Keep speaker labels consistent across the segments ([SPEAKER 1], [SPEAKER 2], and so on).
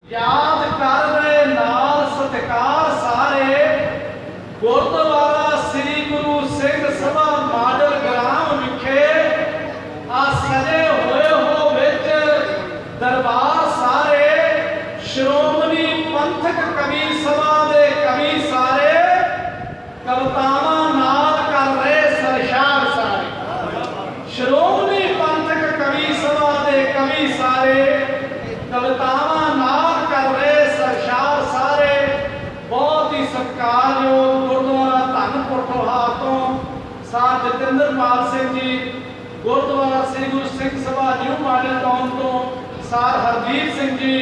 [SPEAKER 1] याद कर रहे नाल सत्कार सारे गुरुद्वारा श्री गुरु सिंह सभा माडल ग्राम विखे आ सजे होए हो विच दरबार सारे श्रोमणी पंथक कवि सभा दे कवि सारे कवितावां नाल कर रहे सरशार सारे श्रोमणी पंथक कवि सभा दे कवि सारे कवितावां नाल कर रहे सरशार सारे बहुत ही सत्कारयोग गुरुद्वारा धनपुर टोहार तो सार जतिंद्रपाल Singh ji gurdwara Shri Guru Singh Sabha new model town तो सार हरजीत सिंह जी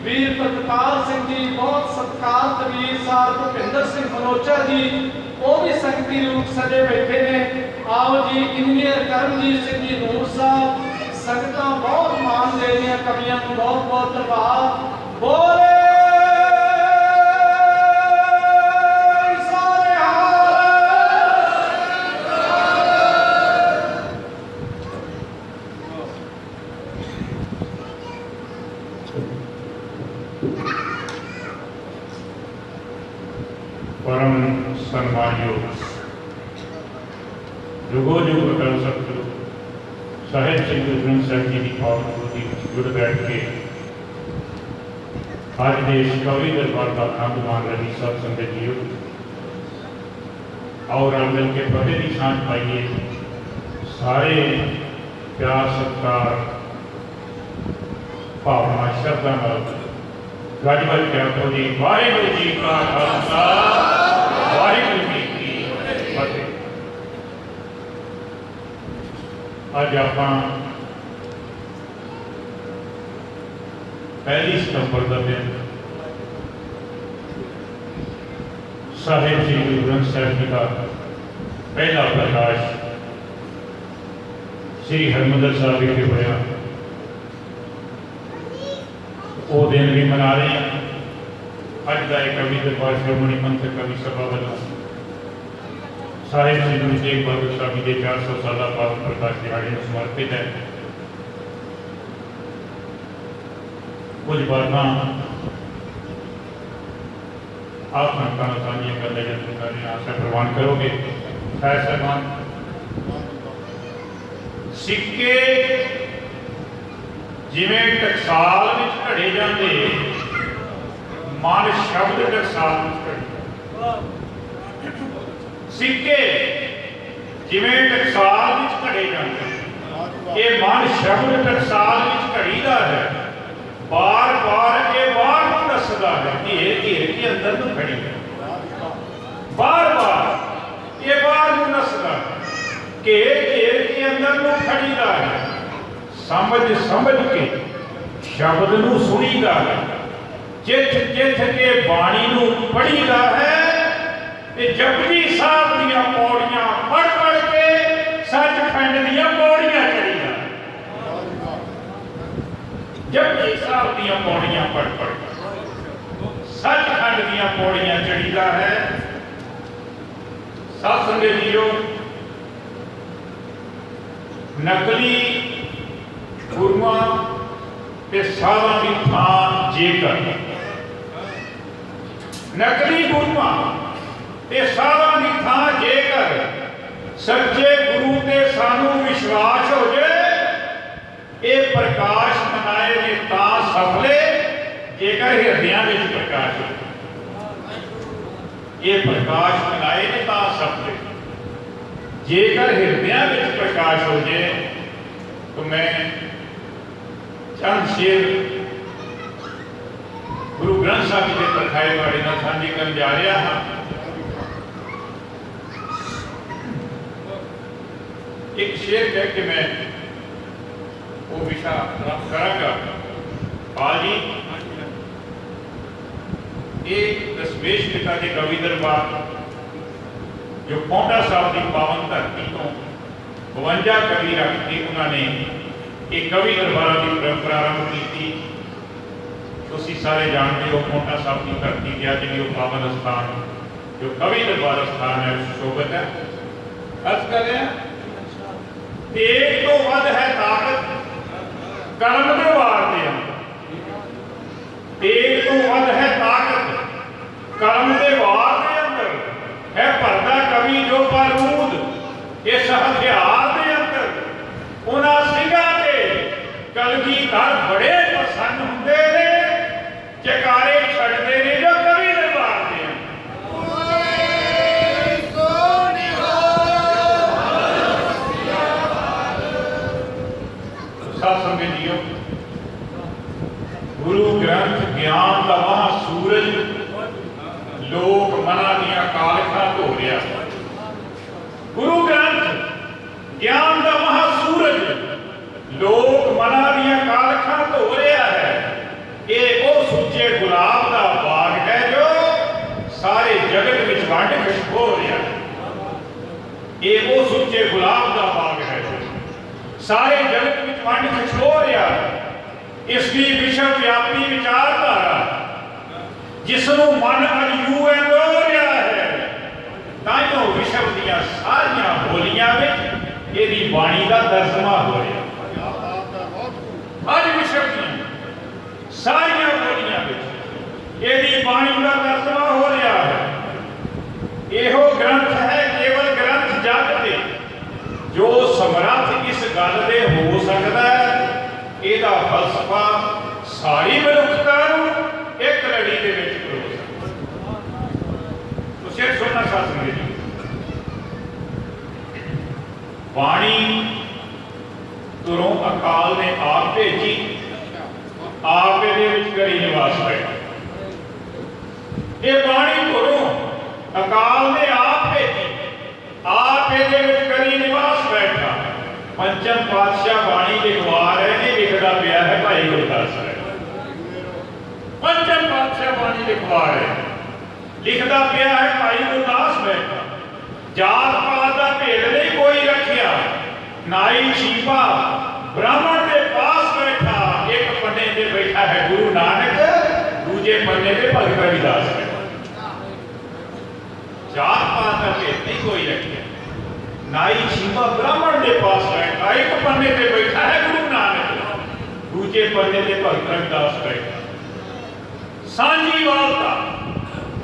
[SPEAKER 1] वीर प्रतपाल सिंह जी बहुत सत्कार तवीर सार भुपिंदर सिंह मनोचा जी वो भी संगति रूप सजे बैठे ने आओ जी इंजीनियर करमजीत सिंह जी नूर साहब संगतां बहुत मान दे रही कवियों को बहुत बहुत धन्यवाद बोले
[SPEAKER 2] परम सम्मानयोग जुगो जुग अटल सतगुरु साहिब श्री गुरु ग्रंथ साहिब जी की पावन गुरु जुड़ बैठ के आज के इस कवि दरबार का आनंद मान रही सब संगत जीओ और रल मिल के फतेह की सांझ पाइए सारे प्यार सत्कार भावना श्रद्धा गज बज के आखो जी वाहिगुरू जी का खालसा वाहिगुरू जी की फतेह। अज आप 1 सितंबर का दिन साहिब श्री गुरु ग्रंथ साहिब जी का पहला प्रकाश श्री हरमंदिर साहब विखे होया वो दिन भी मना रहे हैं। अज का एक कवि दरबार श्रोमणी पंथक कवि सभा वालों साहिब श्री गुरु तेग बहादुर स्वामी के 400 साल पावन प्रकाश दिहाड़े में समर्पित है। कुछ बात आप संतान साझियां करने जल्दी आशा प्रवान करोगे। साहब सिक्के जिमें टकसाल विच घड़े जाते मन शब्द टकसाल सिक्के जिमें टकसाल विच घड़े जाते ये मन शब्द टकसाल विच घड़ीदा है बार बार ये बाहर नूं दसदा है घेर घेर के अंदर नूं खड़ी है बार बार ये बाहर नूं दसदा घेर घेर के अंदर नूं खड़ीदा है समझ समझ के शब्द नूं सुनीदा है जिथ जिथ के बाणी नूं पढ़ीदा है ते जपजी साहब दीयां पौड़ियां पढ़ पढ़ के सचखंड दीयां पौड़ियां चढ़ीदा जपजी साहब दीयां पौड़ियां पढ़ पढ़ के सचखंड दीयां पौड़ियां चढ़ीदा है। साध संगत जीओ नकली गुरुआं ते साधां दी थां जेकर नकली गुरुआं ते साधां दी थां जेकर सच्चे गुरु ते सानू विश्वास हो जाए ये प्रकाश मनाए ने तां सफले जेकर हृदयां विच प्रकाश हो ये प्रकाश मनाए ने तां सफले जेकर हृदयां विच प्रकाश हो जाए। तो मैं चंद शेर गुरु ग्रंथ साहब जी के प्रखाए वाले नाल साझे करन जा रहा हाँ। एक शेर कह के मैं वो विषा करांगा। पाल जी ये दसवेश पिता के कवि दरबार जो पौंटा साहब की पावन धरती तो 52 कवि रख के उन्होंने एक कवि दरबार की परंपरा आरंभ की। तुसीं सारे जानते हो पौंटा साहब की धरती गया जी वो पावन स्थान जो कवि दरबार स्थान है सुशोभित है। अर्ज कर रहे हैं तेज तो वध है ताकत कलम दे वार दे तेग तो वध है ताकत, कलम के वार के अंदर है भरदा कवि जो बारूद, इस हथियार के अंदर उन्हां सिंघां ते कलगीधर बड़े प्रसन्न हुंदे ने, जयकारे छड्डदे ने जो कवि दे मारदे हैं। साध संगत जीओ, गुरु ग्रंथ ज्ञान का महासूरज लोक मना दियां कालखां धो रहा। गुरु ग्रंथ ज्ञान का महासूरज लोक मना दियां कालखां धो रहा है। ये वो सुच्चे गुलाब का बाग है जो सारे जगत विच वंड खिसको रहा है। ये वो सुच्चे गुलाब का बाग है जो सारे जगत विच वंड खिसको रहा है। इसकी विश्व व्यापी विचारधारा जिसनों मन अजू हो रहा है, ताइयों विश्व दियां सारियां बोलियां विच इहदी बाणी का तर्जमा हो रहा। अज विश्व दियां सारियां बोलियां विच इहदी बाणी का तर्जमा हो रहा है। इहो ग्रंथ है केवल ग्रंथ जग दे जो समर्थ इस गल दे हो सकता है। ਇਹਦਾ ਫਲਸਫਾ सारी मनुखता एक लड़ी के विच परो सकता। तो सिर्फ सुनना साथ संगत जी, बाणी तुरों अकाल ने आप भेजी, आप ये करी निवास बैठा। ये बाणी तुरों अकाल ने आप भेजी, आप ये करी निवास बैठा। पंचम पातशाह बाणी लिखवा रहे ने, लिखता पिया है भाई गुरदास है। पंचम पातशाह बाणी लिखवा रहे, लिखता पिया है भाई गुरदास बैठा। जात पात का भेद नहीं कोई रखिया, नाई छीपा ब्राह्मण के पास बैठा। एक पन्ने पे बैठा है गुरु नानक, दूजे पन्ने पे भगत रविदास बैठा। जात पात का भेद नहीं कोई रखिया, नाई छीपा ब्राह्मण के पास बैठा। एक पन्ने पे बैठा है गुरु नानक, दूजे पन्ने पे भगत रविदास बैठा। सांझीवालता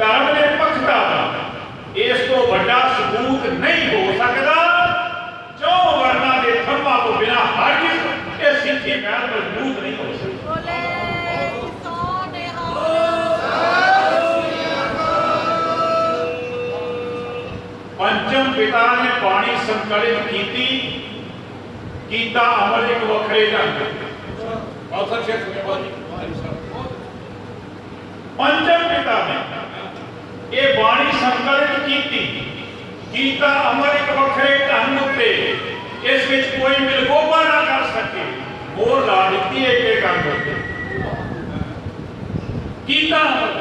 [SPEAKER 2] धर्म ने पक्षता का इस तो बड़ा सबूत नहीं हो सकता। चौ वर्णा के थंभा को बिना हरगिज़ ये सिद्धि महल मजबूत नहीं हो सकती। पंचम पिता ने बाणी संकलित की, कीता अमल एक वखरे ढंग। पंचम पिता ने ये बाणी संकलित की, कीता अमल एक वखरे ढंग उत्ते इस विच कोई मिलगोपा ना कर सके। मोर ला दी एक ढंग उत्ते, कीता अमल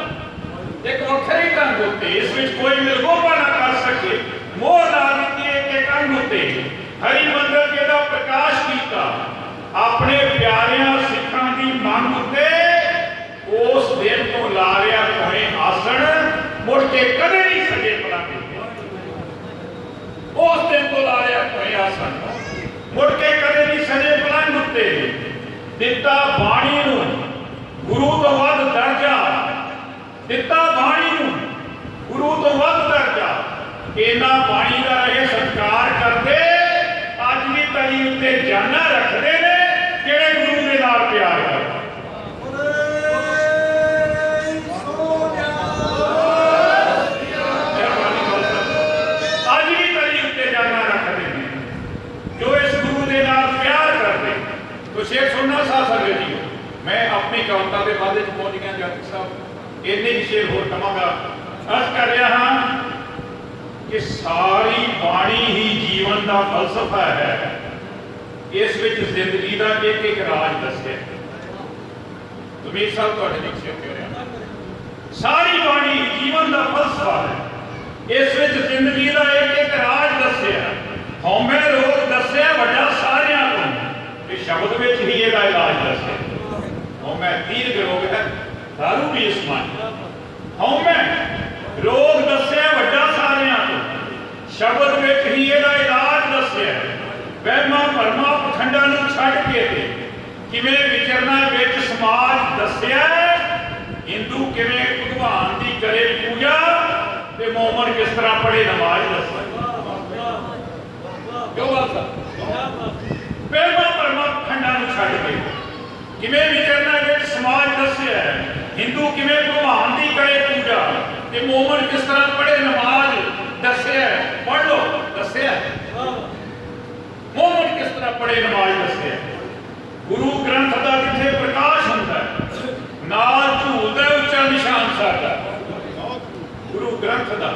[SPEAKER 2] एक वखरे ढंग उत्ते इस विच कोई मिलगोपा ना कर सके। मोर ला दी एक ढंग उत्ते हरि मंदिर के दा प्रकाश कीता। अपने प्यारियां सिखां दी मंग उत्ते उस दिन तो ला लिया कोई आसन, मुड़ के कदे नहीं सजे पलंग। उस दिन तो ला लिया कोई आसन, मुड़ के कदे नहीं सजे पलंग उत्ते। दिता बाणी नूं गुरु तो वध दर्जा, दिता बाणी नूं गुरु तो वध दर्जा। इन्हां बाणी का रहे सत्कार करते अज भी तली उत्ते जाना रखते ने जिहड़े गुरु दे नाल प्यार करते। अज भी तली उत्ते जाना रखते हैं जो इस गुरु दे नाल प्यार करते। तो शेर सुनना साथ संगत जी, मैं अपनी कविता के बाद पहुंच गया जज साहब, इन्ने ही शेर होर कहांगा। अर्ज कर रहा हाँ कि सारी बाणी ही जीवन का फलसफा है। इस विच जिंदगी का एक एक राज दस्या। सुमीर साहब तुहाडे लिखे हो रहा, सारी बाणी जीवन का फलसफा है। इस विच जिंदगी का एक एक राज दस्या। हौमे रोग दस्या वड्डा सारियां तो, इस शब्द विच ही इहदा इलाज दस्या। हौमे दीर्घ रोग है, दारू भी इसमान। हौमे रोग दस्या वड्डा सारियां तो, शब्द विच ही इहदा इलाज दस्या। वहमां भरमां पखंडां नूं छड्ड के किवें विचरना विच समाज दस्या। मोमन किस तरह पढ़े नमाज दस क्यों बात पहला भरमा खंडा छड़ के किमें विचरना विच समाज दस्या हिंदू किमें भगवान की करे पूजा ते मोमन किस तरह पढ़े नमाज दस्या पढ़ लो दस्या मोमन किस तरह पढ़े नमाज दस्या गुरु ग्रंथ का जिथे प्रकाश होंदा नाल झूलदा उच्चा निशान साडा गुरु ग्रंथ का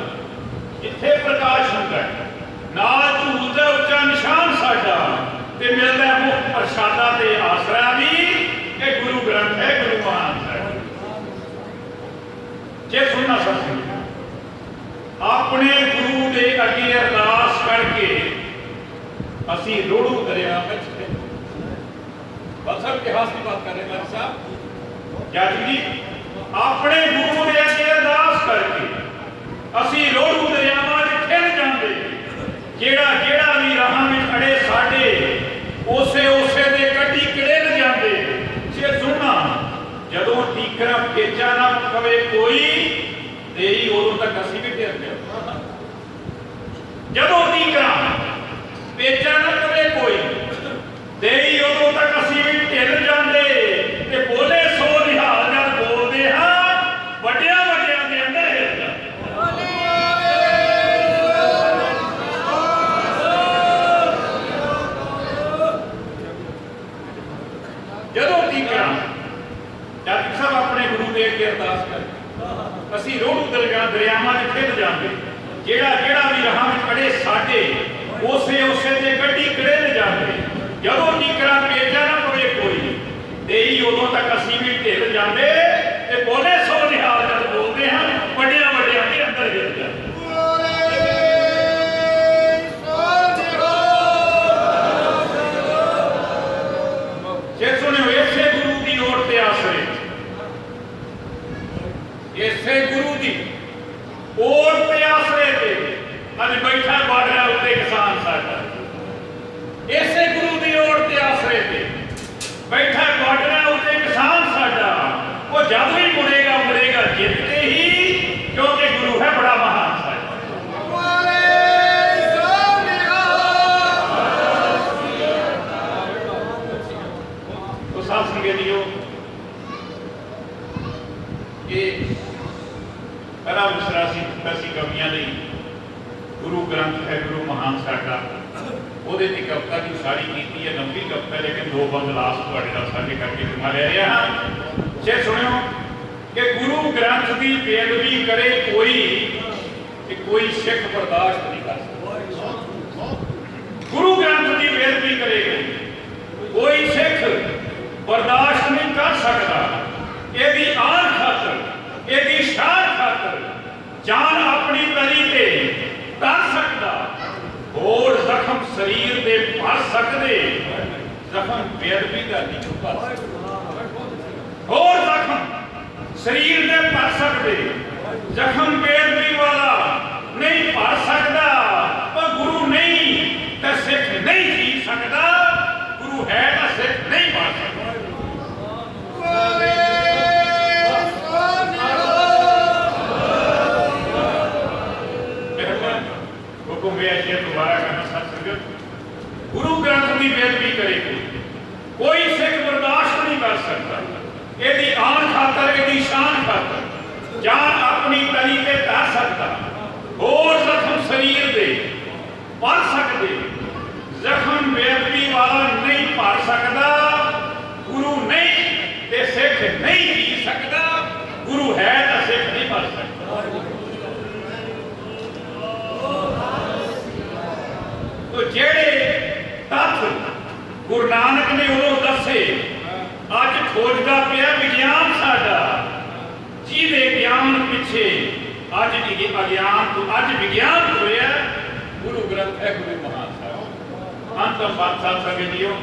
[SPEAKER 2] जिथे प्रकाश होंदा नाल झूलदा उच्चा निशान साडा ते मिलदा मुफ्त प्रसादा ते आसरा भी ये गुरु ग्रंथ है गुरु महान है जे सुनना सकते अपने गुरु के अगे अरदास करके असी रोड़ू दरिया में साहब इतिहास की बात कर रहे हैं साहब जज जी अपने गुरु के अगे अरदास करके असी रोड़ू दरियावां च खिल जांदे जेड़ा जेड़ा भी राह में अड़े साडे उसे उसे दे कड्डी किड़ेल जांदे जे सुनना जदों टीकरा भेजा ना पवे कोई ते ही उदों तक असी भी ढिर गए जदों टीकरा भेजा ना पवे कोई ते ही उदों तक असी भी ढिर जांदे ते बोले सो निहाल जद बोलदे हां वड्डियां वड्डियां दे अंदर हिल जांदे जदों टीकरा जज साहब अपने गुरु के अगे अरदास कर असी रोड़ू दरियावां च खिल जांदे जेड़ा जेड़ा भी राह में खड़े साडे उसे उसे दे गड्डी किड़ेल जांदे जदों टीकरा भेजा ना पवे कोई ते ही उदों तक असी भी ढिल जांदे ते बोले सो निहाल जद बोलदे हां वड्डियां वड्डियां दे अंदर हिल जांदे जे सुनियो इसे गुरु की ओर ते आसरे इसे गुरु की ओर ते आसरे ते अज बैठा बार्डर उत्ते किसान साडा इसे गुरु की ओर ते आसरे ते बैठा बार्डर उत्ते किसान साडा वो जब भी मुड़ेगा मुड़ेगा जित के ही क्योंकि गुरु है बड़ा महान साडा तो साथ संगतियों ये पहला विश्वासी कवियां ने गुरु ग्रंथ है गुरु महान साडा ਉਹਦੇ ਤੇ ਕविता की सारी की है लंबी कविता लेकिन दो बंद लास्ट ਤੁਹਾਡੇ ਨਾਲ ਸਾਂਝੇ ਕਰਕੇ ਦਿਖਾ ਰਿਹਾ ਹਾਂ ਜੇ ਸੁਣਿਓ कि गुरु ग्रंथ की बेअदबी करे कोई कि कोई सिख बर्दाश्त नहीं कर सकता गुरु ग्रंथ की बेअदबी करे कोई सिख बर्दाश्त नहीं कर सकता ਇਹਦੀ आन खातर ਇਹਦੀ शान खातर जान अपनी तरी ते कर सकता और जख्म शरीर दे भर सकते जख्म बेअदबी का नहीं भर सकते और जख्म शरीर दे भर सकते जख्म बेअदबी वाला नहीं भर सकता पर गुरु नहीं तो सिख नहीं जी सकता गुरु है तो सिख नहीं भर सकता दोबारा कहना साथ संगत गुरु ग्रंथ की बेअदबी करे कोई सिख बर्दाश्त नहीं कर सकता यदि आन खातर यदि शान खातर जान अपनी तली ते कर सकता और जख्म शरीर दे भर सकते जख्म बेअदबी वाला नहीं भर सकता गुरु नहीं ते सिख नहीं जी सकता गुरु है तो सिख नहीं भर सकता तो जेड़े तत्व गुरु नानक ने उदों दसे अज खोजदा पिया विज्ञान साडा जिहदे ज्ञान पिछे अज अज्ञान तो अज विज्ञान होया गुरु ग्रंथ है गुरु महान साहब अंतम बात साथ संगतियों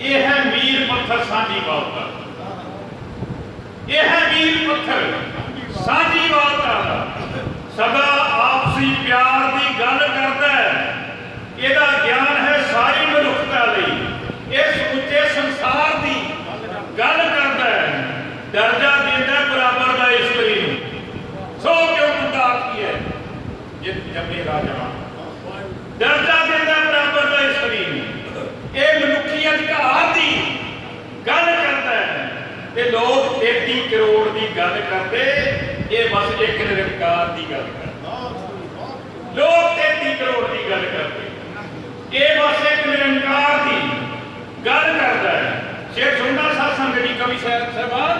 [SPEAKER 2] ये है मीर पत्थर सांझी वालता ये है मीर पत्थर सांझी वालता सदा आपसी प्यार की गल करता है ਇਹਦਾ ज्ञान है सारी मनुखता लई इस उच्चे संसार की गल करता है दर्जा देता बराबर का इस्त्री ਜਿਤ ਜੰਮੇ ਰਾਜਾਨ ਦਰਜਾ ਦਿੰਦਾ ਬਰਾਬਰ ਦਾ ਇਸਤਰੀ ਨੂੰ। ਇਹ ਮਨੁੱਖੀ ਅਧਿਕਾਰ ਦੀ ਗੱਲ ਕਰਦਾ ਹੈ ਤੇ ਲੋਕ 33 ਕਰੋੜ ਦੀ ਗੱਲ ਕਰਦੇ, ਇਹ ਬਸ ਇੱਕ ਨਿਰੰਕਾਰ ਦੀ ਗੱਲ ਕਰਦੇ। ਲੋਕ 33 ਕਰੋੜ ਦੀ ਗੱਲ ਕਰਦੇ, ਇਹ ਬਸ ਇੱਕ ਨਿਰੰਕਾਰ ਦੀ ਗੱਲ ਕਰਦਾ ਹੈ। ਸ਼ੇਰ ਸੁਣਦਾ ਸਾਧ ਸੰਗਤ ਜੀ ਕਵੀ ਸਾਹਿਬਾਨ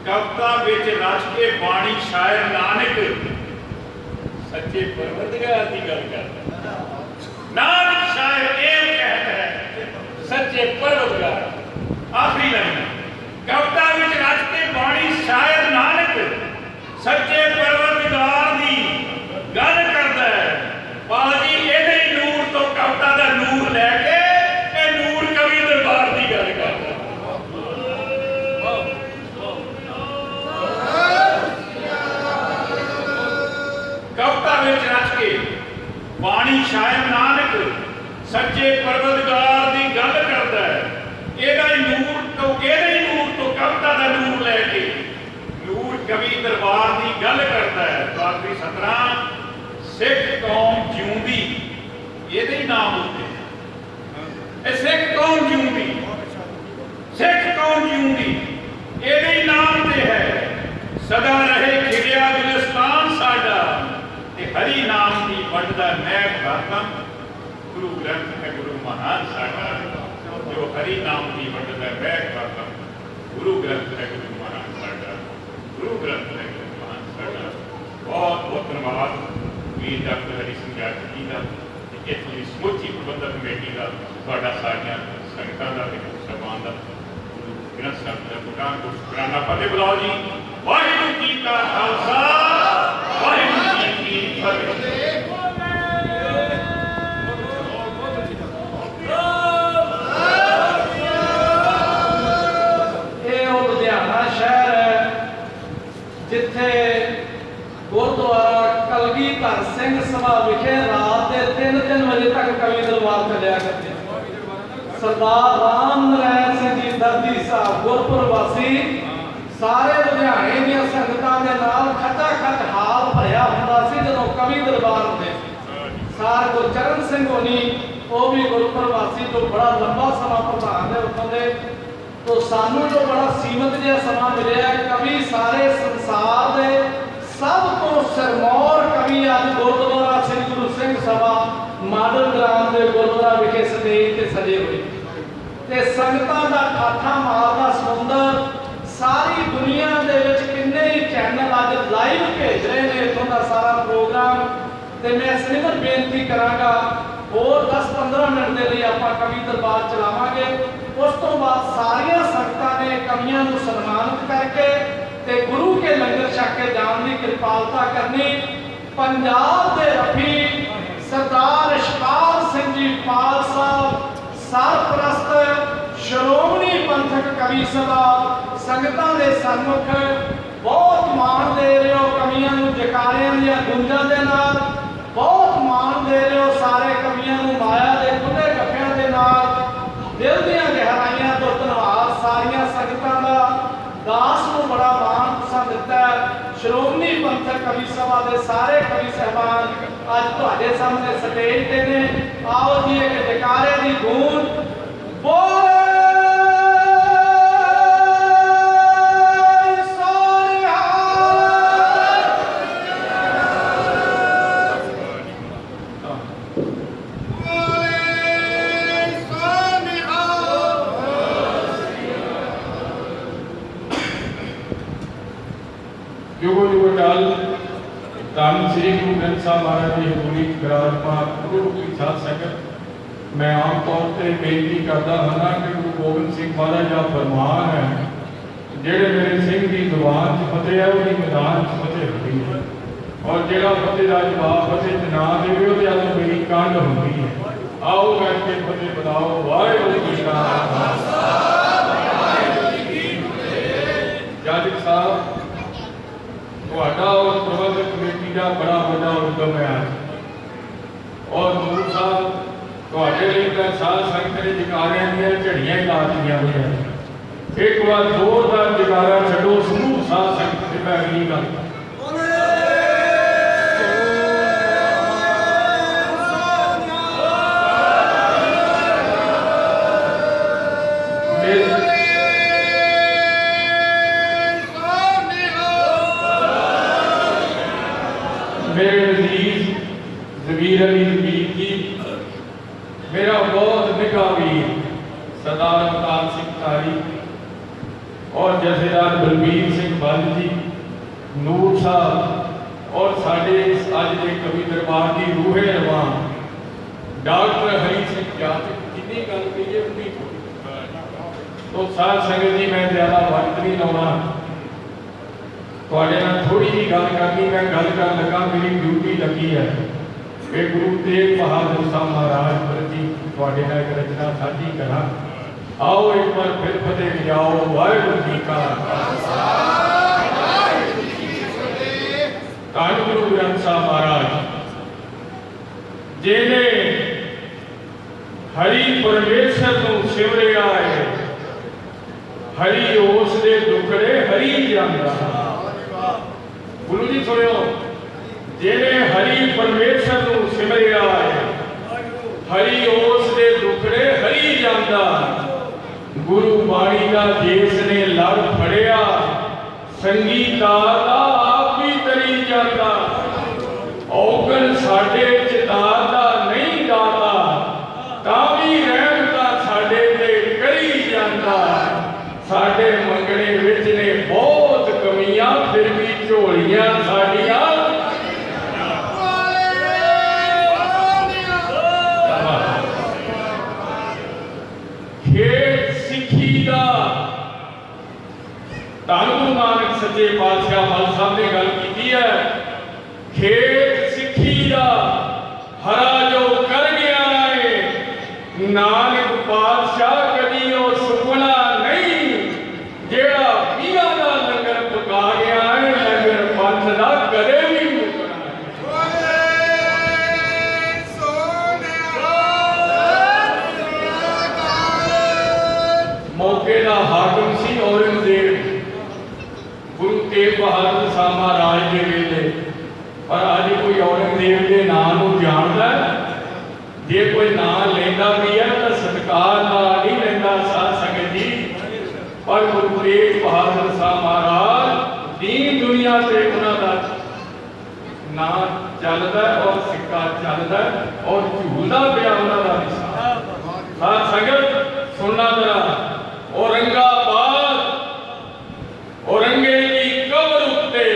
[SPEAKER 2] ਕਵਿਤਾ ਵਿੱਚ ਰਚ ਕੇ ਬਾਣੀ ਸ਼ਾਇਰ ਨਾਨਕ ਸੱਚੇ ਪਰਵਰਦਿਗਾਰ ਦੀ ਗੱਲ ਕਰਦਾ। ਨਾਨਕ ਸ਼ਾਇਰ ਇਹ ਕਹਿੰਦਾ ਹੈ ਸੱਚੇ ਪਰਵਰਦਿਗਾਰ। ਆਖਰੀ ਲਾਈਨ ਕਵਿਤਾ ਵਿੱਚ ਰਚ ਕੇ ਬਾਣੀ ਸ਼ਾਇਰ ਨਾਨਕ ਸੱਚੇ ਪਰਵਰਦਿਗਾਰ ਦੀ ਗੱਲ ਕਰਦਾ ਹੈ। ਬਾਜੀ ਇਹਦੇ ਹੀ ਨੂਰ ਤੋਂ ਕਵਿਤਾ ਦਾ ਨੂਰ ਲੈ ਕੇ ਇਹ ਨੂਰ ਕਵੀ ਦਰਬਾਰ ਦੀ ਗੱਲ ਕਰਦਾ। ਕਵਿਤਾ ਵਿੱਚ ਰਚ ਕੇ ਬਾਣੀ ਸ਼ਾਇਰ ਨਾਨਕ ਸੱਚੇ ਪਰਵਰਦਿਗਾਰ ਦੀ ਗੱਲ ਕਰਦਾ ਹੈ। ਇਹਦਾ ਹੀ ਨੂਰ ਤੋਂ ਕਵਿਤਾ ਦਾ ਨੂਰ ਲੈ ਕੇ ਨੂਰ ਕਵੀ ਦਰਬਾਰ ਦੀ ਗੱਲ ਕਰਦਾ ਹੈ। ਆਖਰੀ 17 ਸਿੱਖ ਕੌਮ ਜਿਉਂਦੀ ਇਹਦੇ ਹੀ ਨਾਮ ਉੱਤੇ ਇਹ ਸਿੱਖ ਕੌਮ ਜਿਉਂਦੀ, ਸਿੱਖ ਕੌਮ ਜਿਉਂਦੀ ਇਹਦੇ ਹੀ ਨਾਮ ਤੇ ਹੈ। ਸਦਾ ਰਹੇ ਖਿੜਿਆ ਗੁਲਿਸਤਾਨ ਸਾਡਾ ਤੇ ਹਰੀ ਨਾਮ ਦੀ ਵੰਡਦਾ ਮਹਿਕ ਖਾਤਮ। ਗੁਰੂ ਗ੍ਰੰਥ ਹੈ ਗੁਰੂ ਮਹਾਨ ਸਾਡਾ ਜੋ ਹਰੀ ਨਾਮ ਦੀ ਵੰਡਦਾ ਮਹਿਕ ਖਾਤਮ। ਗੁਰੂ ਗ੍ਰੰਥ ਹੈ ਗੁਰੂ ਮਹਾਨ ਸਾਡਾ, ਗੁਰੂ ਗ੍ਰੰਥ ਹੈ ਗੁਰੂ ਮਹਾਨ ਸਾਡਾ। ਬਹੁਤ ਬਹੁਤ ਧੰਨਵਾਦ ਵੀਰ ਡਾਕਟਰ ਹਰੀ ਸਿੰਘ ਜੀ ਦਾ ਤੇ ਇੱਥੋਂ ਦੀ ਸਮੁੱਚੀ ਪ੍ਰਬੰਧਕ ਕਮੇਟੀ ਦਾ, ਤੁਹਾਡਾ ਸਾਰੀਆਂ ਸੰਗਤਾਂ ਦਾ ਤੇ ਸਭਾਵਾਂ ਦਾ ਗੁਰੂ ਗ੍ਰੰਥ ਸਾਹਿਬ ਦਾ ਪੁਰਾਣਾ ਸ਼ੁਕਰਾਨਾ ਫਤਿਹ ਬੁਲਾਓ ਜੀ। ਵਾਹਿਗੁਰੂ ਜੀ ਕਾ ਖਾਲਸਾ, ਵਾਹਿਗੁਰੂ ਜੀ ਕੀ ਫਤਿਹ।
[SPEAKER 1] ਜਿੱਥੇ ਗੁਰਦੁਆਰਾ ਕਲਗੀਧਰ ਸਿੰਘ ਸਭਾ ਵਿਖੇ ਰਾਤ ਦੇ 3 ਵਜੇ ਤੱਕ ਕਵੀ ਦਰਬਾਰ ਚੱਲਿਆ ਕਰਦੇ। ਸਰਦਾਰ ਰਾਮ ਨਰਾਇਣ ਸਿੰਘ ਜੀ ਦਰਦੀ ਸਾਹਿਬ ਗੁਰਪੁਰ ਵਾਸੀ ਸਾਰੇ ਲੁਧਿਆਣੇ ਦੀਆਂ ਸੰਗਤਾਂ ਦੇ ਨਾਲ ਖੱਟਾ ਖੱਟ ਹਾਲ ਭਰਿਆ ਹੁੰਦਾ ਸੀ ਜਦੋਂ ਕਵੀ ਦਰਬਾਰ ਹੁੰਦੇ। ਸਾਰ ਗੁਰਚਰਨ ਸਿੰਘ ਹੋਣੀ ਉਹ ਵੀ ਗੁਰਪੁਰ ਵਾਸੀ ਤੋਂ ਬੜਾ ਲੰਬਾ ਸਮਾਂ ਪ੍ਰਧਾਨ ਦੇ ਉੱਤੋਂ ਦੇ। तो सानू जो बड़ा सीमित जिहा समा मिलिया कवि सारे संसार दे सब तो सिरमौर कवि अज गुरुद्वारा श्री गुरु सिंह सभा मॉडल ग्राम के गुरुद्वारा विखे सतेज ते सजे हुए ते संगतां दा ठाठा मारदा समुंदर सारी दुनिया दे विच किन्ने ही चैनल अज लाइव भेज रहे ने इत्थों दा सारा प्रोग्राम। ते मैं सिर्फ बेनती करांगा और 10-15 मिनट के लिए आप कवि दरबार चलावांगे। उस तो बाद सारिया संगतां ने कवियां नूं सन्मानित करके ते गुरु के लंगर छक के जाण दी कृपालता करनी। पंजाब दे रफी सरदार इशपाल सिंह जी पाल साहब सरप्रस्त श्रोमणी पंथक कवि सभा संगतां दे सन्मुख बहुत मान दे रहे हो। कवियां नूं जकारियां दी गुंजां दे नाल बहुत मान दे रहे हो। सारे कवियां नूं माया दे खुले गफ्फियां दे नाल दिल दीआं गहराइयां तो धन्नवाद सारियां संगतां दा। दास नूं बड़ा मान पसंद दिता है। श्रोमणी पंथक कवि सभा दे सारे कवि साहबान अज तुहाडे सामने स्टेज ते ने। आओ जी एक जकारे दी गूंज बोले
[SPEAKER 3] युगो युगो काल धन श्री गुरु ग्रंथ साहब महाराज की हजूरी विराजमान गुरु की साध संगत। मैं आम तौर पर बेनती करता हाँ कि गुरु गोबिंद सिंह महाराज का फरमान है जेड़े मेरे सिंह की जुबान च फतेह है उसकी मैदान च फतेह होती है और जेड़ा फतेह का जवाब फतेह च ना देवे वो अज मेरी कंड होती है। आओ करके फतेह बताओ वाहिगुरू जी का खालसा वाहिगुरू जी की फतेह। जज साहब और प्रबंधक कमेटी का बड़ा बड़ा उद्यम है और गुरु साहब साध संगत ने जकारियां दी झड़ियां ला दी हुई है। एक बार जोरदार जकारा छो समूह साध संगत से मैं अगली गल मेरे अजीज जमीर अली जमीर जी, मेरा बहुत निगाह वीर सरदार अवतार सिंह तारी और जथेदार बलबीर सिंह बल जी, नूर साहब और साढ़े अज के कवि दरबार की रूहे रवान डॉक्टर हरी सिंह जाट, जिन्नी गल कही उन्नी तो साध संगत जी, मैं ज़्यादा वक्त नहीं लाना, थोड़े नाल थोड़ी जी गल करनी, मैं गल कर लगा, मेरी ड्यूटी लगी है कि गुरु तेग बहादुर साहब महाराज प्रति थोड़े नाल एक रचना साझी करा। आओ एक बार फिर फतेह जाओ, वाहिगुरू जी का खालसा, धन गुरु ग्रंथ साहब महाराज जिन्हें हरि परमेश्वर को सिमरिया है, हरि उस दे दुखड़े हरि जानदा। गुरु जी सुनियो, जिन्हें हरि परमेश्वर को सिमरिया है, हरि उस दे दुखड़े हरि जानदा। गुरु बाणी का जिस ने लड़ फड़िया, संगीतार दा आप भी तरी जाता। औगन साडे चितार दा नहीं दाता, तावी रहमता साडे ते करी जाता। साडे मंगने विच ने बहुत कमियां, फिर भी झोलियां साडियां खेत सिੱਖੀ ਦਾ। ਧੰਨ ਗੁਰੂ ਨਾਨਕ ਸੱਚੇ ਪਾਤਸ਼ਾਹ ਮੱਲ ਸਾਹਿਬ ਨੇ ਗੱਲ ਕੀਤੀ ਹੈ, खेत सिੱਖੀ ਦਾ हरा जो कर गया है, नानक पातशाह कदी वो सुपना नहीं, जेड़ा मियां दा लंगर पका गया है, लंगर पंथ दा कदे भी मुकना है। मौके दा हाकम सी औरंगजेब, गुरु तेग बहादुर साहब महाराज के वेले, पर अज कोई औरंगजेब के नाम को जानता है? जे कोई नाम लेंदा भी है तो सत्कार नाल नहीं लेंदा साध संगत जी। पर गुरु तेग बहादुर साहब महाराज दीन दुनिया से उन्होंने नाम चलता और सिक्का चलता और झूलता पिया उन्होंने निशान। साध संगत सुनना जरा, औरंगाबाद औरंगे की कब्र उत्ते,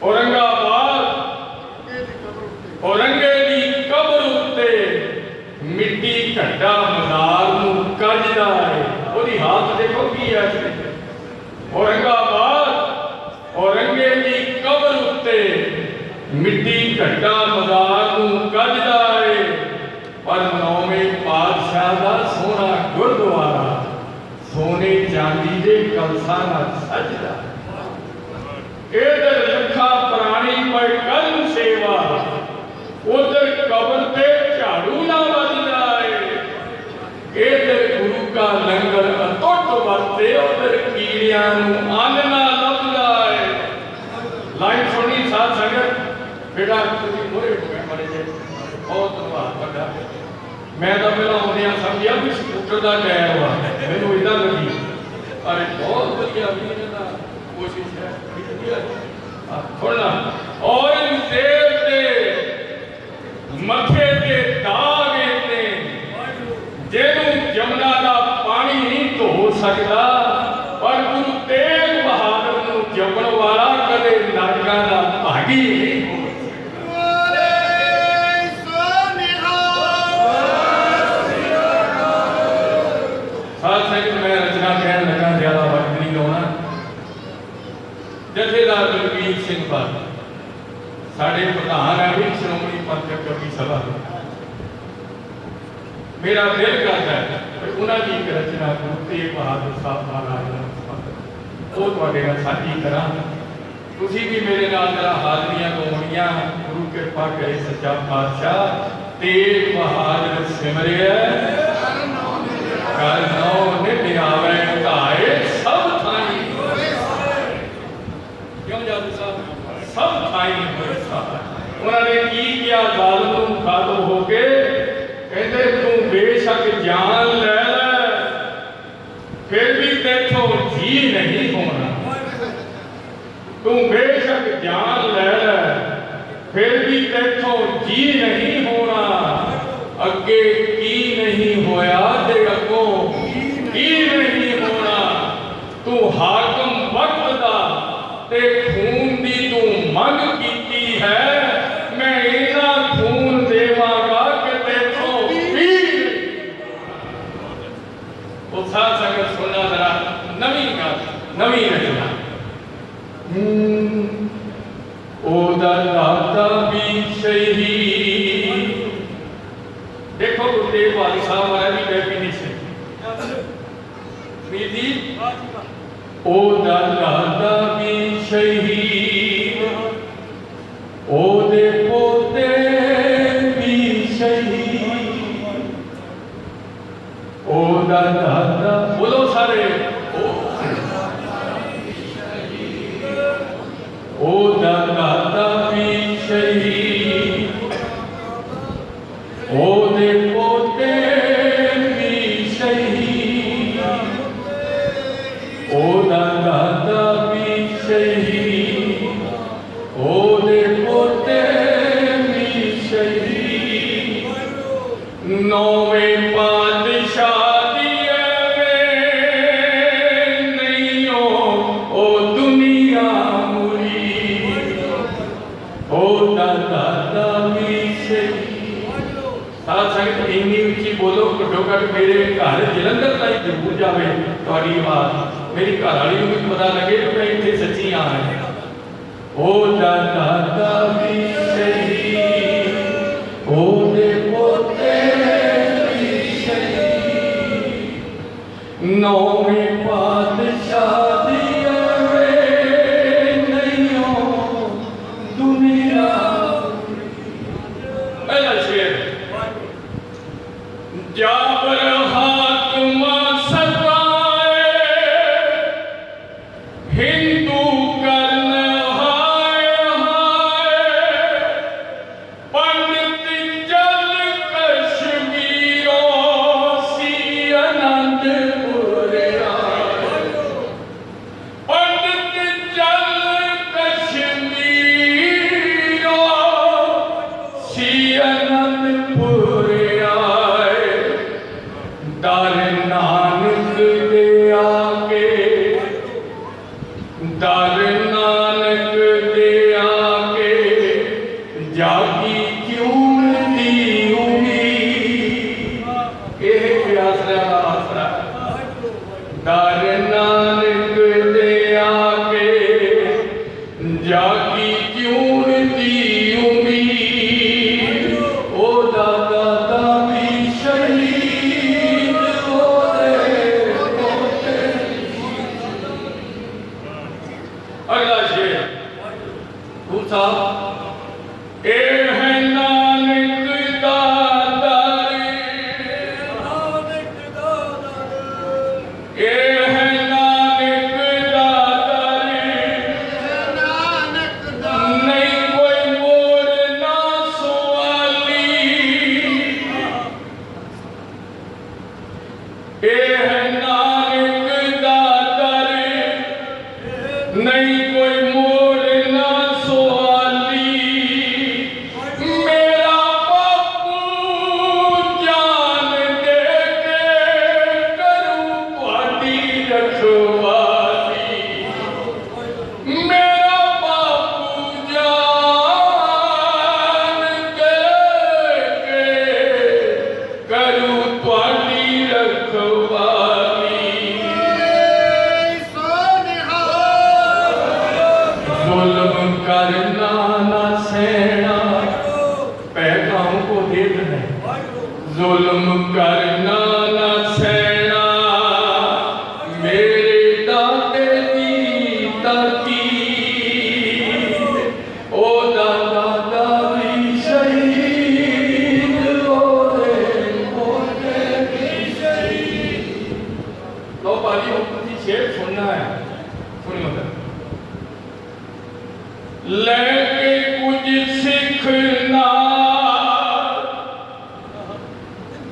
[SPEAKER 3] औरंगाबाद औरंगे की कब्र उत्ते मिट्टी घट्टा मदार नूं कजदा है। ओदी हालत देखो की है। औरंगाबाद औरंगे की कब्र उत्ते मिट्टी घट्टा मदार नूं कजदा है, पर नौवें पातशाह दा सोना गुरुद्वारा सोने चांदी दे कलसा नाल सजदा। इधर लखा प्राणी पर कल सेवा, उधर कब्र पे झाड़ू ना बजदा है। इधर गुरु का लंगर अटुट वरते, उधर कीड़ियां नूं अन्न ना लभदा है। लाइन सुनी साध संगत, बेटा तुसीं मोरे हो गए मारे जे, बहुत धन्यवाद तुहाडा। मैं तो पहला आउंदियां समझिया भी स्कूटर का टायर वा, मैनूं इदां लगी, पर बहुत वधिया भी इन्हां दा कोशिश है। औरंगजेब दे मथे ते दाग ने, जिन्हों जमुना का पानी नहीं धो सकता, पर गुरु तेग बहादुर नूं जमण वाला कदे नरकां दा भागी नहीं हो। मैं रचना कहन लगा, ज्यादा वक्त नहीं लाना। जथेदार बलबीर सिंह बल साढ़े प्रधान है भी श्रोमणी पंथक कवि सभा, मेरा दिल करता है उन्होंने एक रचना गुरु तेग बहादुर साहब महाराज वो थोड़े नाल साझी करा। तुसीं भी मेरे नाल जरा हाजरियां लाउणियां। गुरु कृपा करे सच्चा पातशाह, तेग बहादुर सिमरिया कर नौ नित आवे ढाए सब थाई। क्यों जादू साहब सब थाई होए साहब। उन्होंने की किया जालिम नूं खातो होके, कहते तू बेशक जान ले ले, जी नहीं होना। तू बेशक जान ले ले फिर भी तेथों जी नहीं होना। अगे की नहीं होया ते अगों की नहीं होना। तू हाकम वक्त दा ते खून दी तू मंग कीती है। मैं इना खून देवांगा कि तेथों पी उत्साह संगत सुनना जरा नवी गल नवी रचना। ओदा दादा भी शहीद। देखो गुरु तेग बहादुर साहब वाला भी डेफिनेशन विधि। ओदा दादा भी शहीद ओदे पोते भी शहीद। ओदा दादा बोलो सारे ओदा दादा भी शहीद ओदे पोते भी शहीद। ओदा दादा भी शहीद ओदे पोते भी शहीद। नौवें पातशाह बोलो घट्टो घट मेरे घर जलंधर तक जरूर जाए थोड़ी आवाज मेरी घर वाली को भी पता लगे कि मैं इतने सच्ची हाँ है। ओ दादा भी शहीद ओ दे पोते भी शहीद। नौवें पातशाह जाबर हाकिमा सताए हिंदू करन हाय हाय। पंडित जल कश्मीरों सी आनंदपुर आए। पंडित जल कश्मीरों सी आनंदपुर दर नानक दे आके दर नानक दे आके जागी क्यों दी उम्मीद। यह आसरा आसरा दर नानक दे आके जागी क्यों दी उम्मीद। ओ दादा दा भी शहीद ए है नानक दा दर ए है नानक दा दर नहीं कोई मोड़ ना सवाली। ए है नानक दा दर नहीं कोई मोड़ ना मेरा बापू जान दे के करूं पाटी रखवाली। मेरा बापू जान दे के करूं पाटी रखवाली। जुल्म करना ना सहना पैगाम को देते हैं। जुल्म करना ना सहना मेरे दादे दी ताकीद। ओ दादा दा भी शहीद ओदे पोते भी शहीद। लो पाजी हुकूमती शेर सुनना है सुनियो तो। लेके कुछ सिखना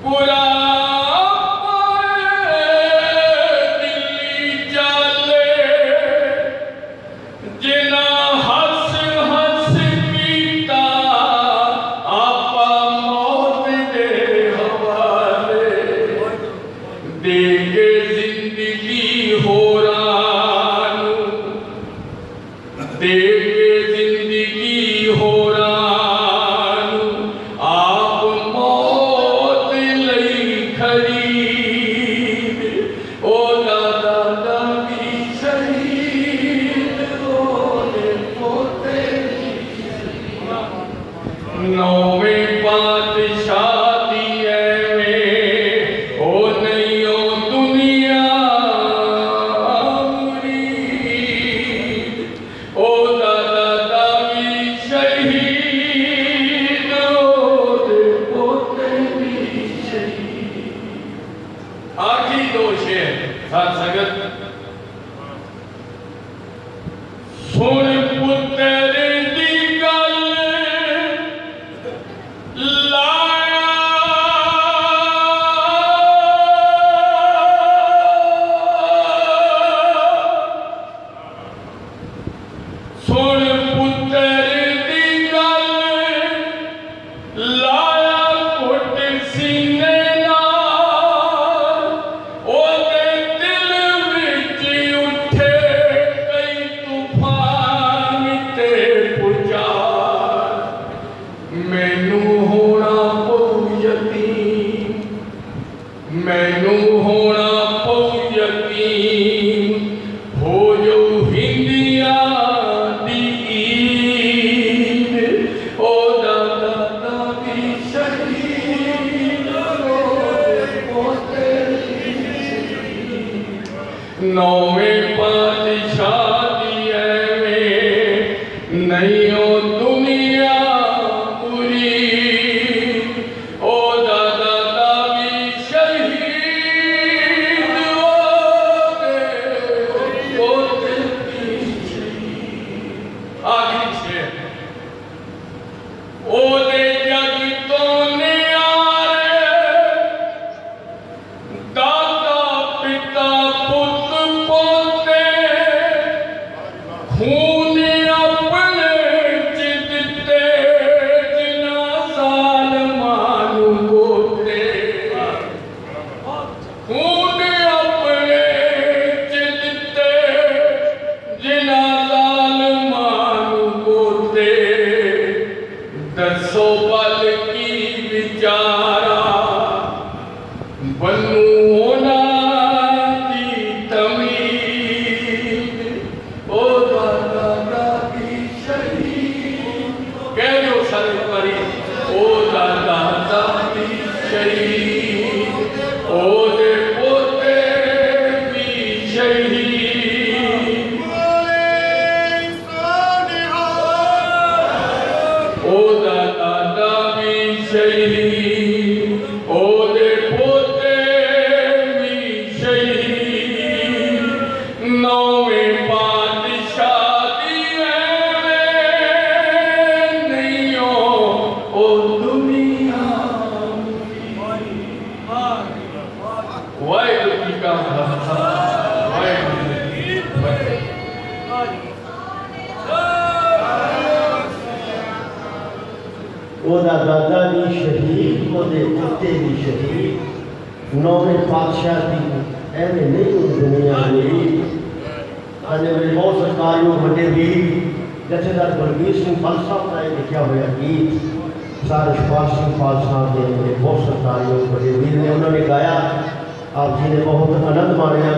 [SPEAKER 3] बुरा दिल्ली चल के जिंदगी होरां नू, दे के जिंदगी होरां नू, आप मौत लई खरीद, ओ दादा दी शहीद होने पोते नौवें पातशाह दी एवें ओ नहीं ओ दुनिया मुरीद, ओ दादा दी शहीद होने पोते भी शहीद। आखिरी दो शेर साथ संगत। सुन पुत्र दी गल लाया, सुन पुत्र दी गल लाया कुट सीने नाल, ओदे दिल विच उठे कई तूफान ते पुजार, मैनू होना पऊ यकीन, मैनू होना पऊ यकीन, हो जो हिंदिया दी ईद, ओ दादा दी शहीद होए पोते नौवें पातशाह दी एवें नहीं ओ दुनिया मुरीद, ओ दादा दी शहीद होए पोते भी शहीद। आखिरी शेर। ओदे जग तो न्यारे दादा पिता पुत पोते, खून अपने च दिते जिना ज़ालिमां नू गोते, खून अपने च दिते जिना ज़ालिमां नू गोते, दसो बल की विचारा बनू होना दी तमीद, ओ दादा दी शहीद। कह दो सारे बारी, ओ दादा दी शहीद, ओ दे पोते भी शहीद, ओ दादा दी शहीद, ओ दे पोते भी शहीद, नौवें पातशाह दी एवें नहीं ओ दुनिया वाहिगुरू जी का खालसा वाहिगुरू जी की फतेह।
[SPEAKER 4] ओदा दादा भी शहीद, ओदे पोते भी शहीद, नौवें पातशाह की एवं नहीं हो दुनिया मेरी। अने मेरे बहुत सरकारियों बड़े वीर जथेदार बलबीर सिंह खालसा का लिखा हुआ गीत सारे सुभाष सिंह खालसा के मेरे बहुत सरकारियों बड़े वीर ने उन्होंने गाया, आप जी ने बहुत आनंद मानिया।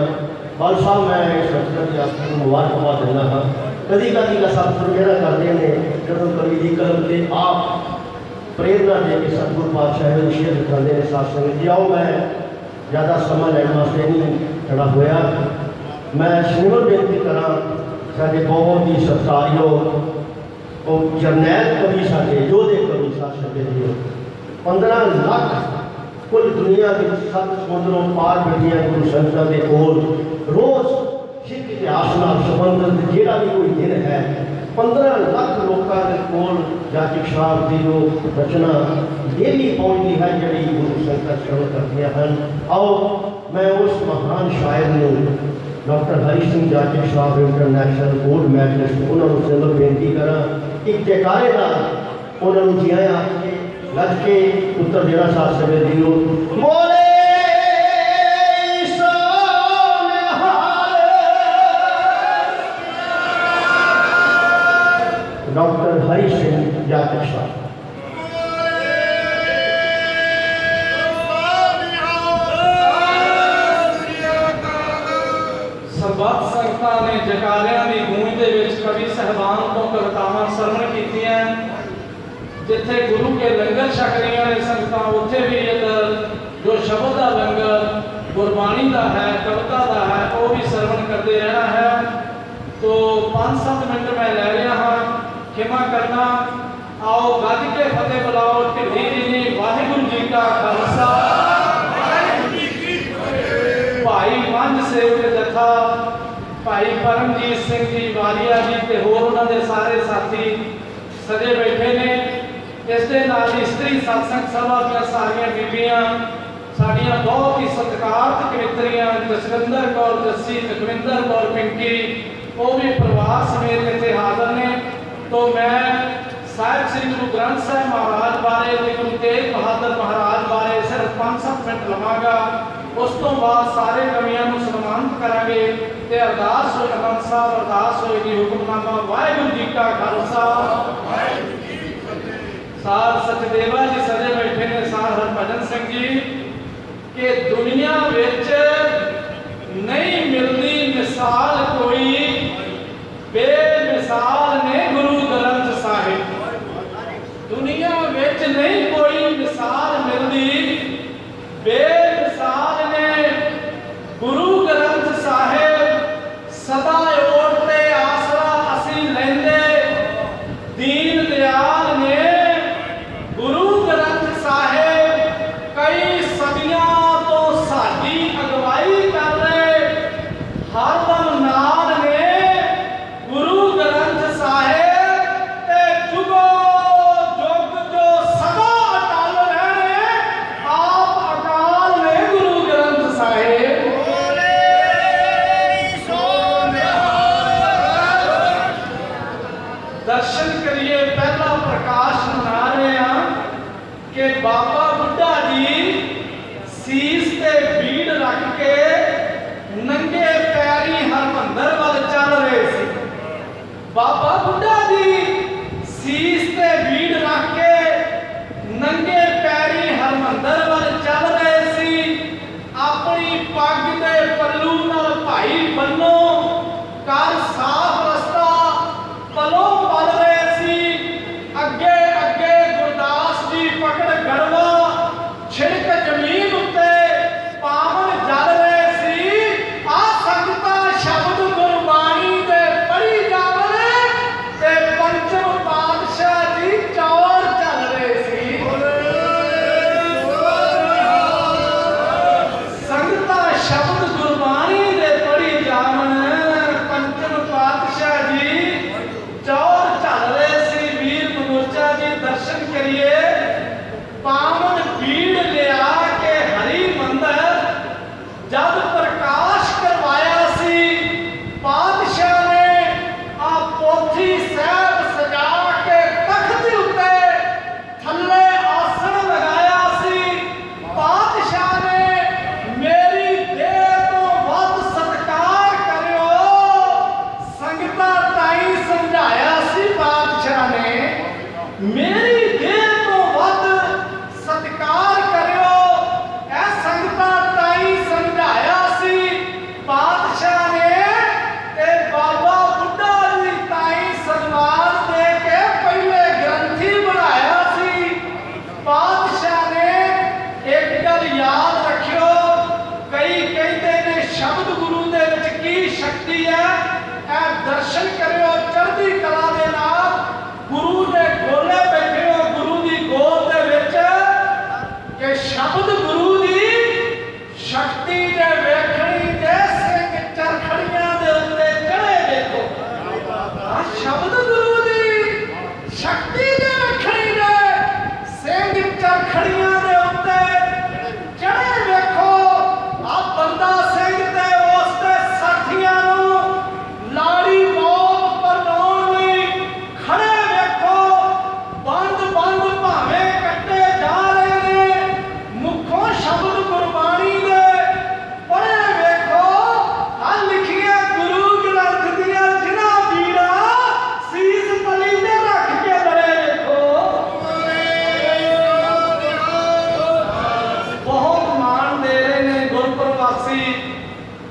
[SPEAKER 4] खालसा मैं इस रचना की आपको मुबारकबाद देना हाँ। कभी कभी का सब मेरा करते हैं जब कभी की कलम से आप प्रेरणा दे के सतगुरु पातशाह शेर करते हैं साथ संगत जी। आओ मैं ज़्यादा समय लैन वास्ते नहीं खड़ा होया, मैं सिमर बेनती करा साढ़े बहुत ही सत्कारियों और जरनैल कवि साढ़े योधे कवि साथ सकते 15 लाख कुल दुनिया के 7 समुद्रों पार बैठिया गुरु संतां के कोल रोज़ सिख इतिहास नाल संबंधित जेड़ा भी कोई दिन है 15 लाख लोगों के कोल जातिक साहब की जो रचना डेली पहुँचती है जी गुरु संगत श्रवण करती हैं। आओ मैं उस महान शायर ने डॉक्टर हरी सिंह जातिक साहब इंटरनेशनल गोल्ड मैडलिस्ट उन्होंने सिंदर बेनती करा एक जयकारे का उन्होंने जिया आके लज के उत्तर देना साथ सके दियो बोले हरी सिंह जातक साहब।
[SPEAKER 1] ਸਰਬੱਤ ਸੰਗਤਾਂ ਨੇ ਜਕਾਰਿਆਂ ਦੀ ਗੂੰਜ ਦੇ ਵਿੱਚ ਕਵੀ ਸਹਿਬਾਨ ਤੋਂ ਕਵਿਤਾਵਾਂ ਸਰਵਣ ਕੀਤੀਆਂ। ਜਿੱਥੇ ਗੁਰੂ ਕੇ ਲੰਗਰ ਛਕ ਰਹੀਆਂ ਨੇ ਸੰਗਤਾਂ, ਉੱਥੇ ਵੀ ਇੱਧਰ ਜੋ ਸ਼ਬਦ ਦਾ ਲੰਗਰ ਗੁਰਬਾਣੀ ਦਾ ਹੈ, ਕਵਿਤਾ ਦਾ ਹੈ, ਉਹ ਵੀ ਸਰਵਣ ਕਰਦੇ ਰਹਿਣਾ ਹੈ। तो 5-7 मिनट मैं ले लिया हाँ, क्षमा करना। आओ गज के फतेह बुलाओ ढिल्ली जी ने। वाहिगुरू जी का खालसा, भाई मंझ सेवक जथा भाई परमजीत सिंह जी वालिया जी ते होर उन्हां दे सारे साथी सजे बैठे ने। इस दे नाल इस्त्री सत्संग सभा ਦੀਆਂ सारियां बीबियां साडियां बहुत ही सत्कारत कवित्रियां जसविंदर कौर जस्सी, लखविंदर कौर पिंकी, वो भी परिवार समेत इतने हाजिर ने। तो मैं साहिब श्री गुरु ग्रंथ साहिब महाराज बारे ते गुरु तेग बहादुर महाराज बारे सिर्फ 5-7 मिनट लवांगा। उस तो बाद सारे कवियां नूं सन्मानित करांगे ते अरदास होई अनंद साहब अरदास होएगी हुक्मनामा। वाहिगुरू जी का खालसा, सार सचदेवा जी सजे बैठे ने, सार हरभजन सिंह जी कि दुनिया विच नहीं मिलती मिसाल कोई, बेमिसाल ने गुरु ग्रंथ साहिब। दुनिया विच नहीं कोई मिसाल मिलती, बेमिसाल ने गुरु ग्रंथ साहिब। सदा ओटते आसरा असी लैंदे, दीन दयाल ने गुरु ग्रंथ साहिब। कई सदियां तो साडी अगवाई कर रहे हरदम नाल ने गुरु ग्रंथ साहिब ते जुगो जुग जो सदा अटल रहने आप अकाल ने गुरु ग्रंथ साहिब। दर्शन करिए, पहला प्रकाश मना रहे हैं कि बाबा बुड्ढा जी सीस ते बीड़ रख के नंगे पैरी हरमंदर वाल चल रहे थे। बाबा बुड्ढा जी सीस ते बीड़ रख के नंगे पैरी हरमंदर वाल चल रहे सी। अपनी पग दे पल्लू नाल भाई बन्नो कर साफ रस्ता पलों पल रहे सी। अगे अगे गुरदास जी पकड़ गड़वा छिड़क जमीन उत्ते पावन जल रहे सी। आ संगता शब्द गुरबाणी दे पढ़ी जावने ते पंचम पातशाह जी चौर चल रहे सी। संगता शब्द गुरबाणी दे पढ़ी जावन पंचम पातशाह जी चौर चल रहे सी। वीर मनोचा जी दर्शन करिए, पावन भीड़ लिया के हरि मंदिर जब प्रकाश करवाया सी। पातशाह ने आ पोथी साहब सजा के तख्त उत्ते थल्ले आसन लगाया सी। पातशाह ने मेरी देह तो वध सत्कार करियो संगता ताई समझाया सी। पातशाह ने मेरी देह तो वध सत्कार करियो ऐ संगता ताई समझाया सी। पातशाह ने ते बाबा बुड्ढा जी ताई सन्मान दे के पहले ग्रंथी बनाया सी। पातशाह ने एक गल याद रखियो, कई कहते ने शब्द गुरु दे विच की शक्ति है। ऐ दर्शन करियो चढ़दी कला दे नाल गुरु दे गोले बैठे हो, गुरु दी गोद दे विच कि शब्द गुरु दी शक्ति दे वेखणी दे सिंह चरखड़ियां दे उत्ते चढ़े देखो। आ शब्द गुरु दी शक्ति दे वेखणी दे सिंह चरखड़ियां दे उत्ते चढ़े देखो। आ बंदा सिंह ते उस दे साथियां नूं लाड़ी मौत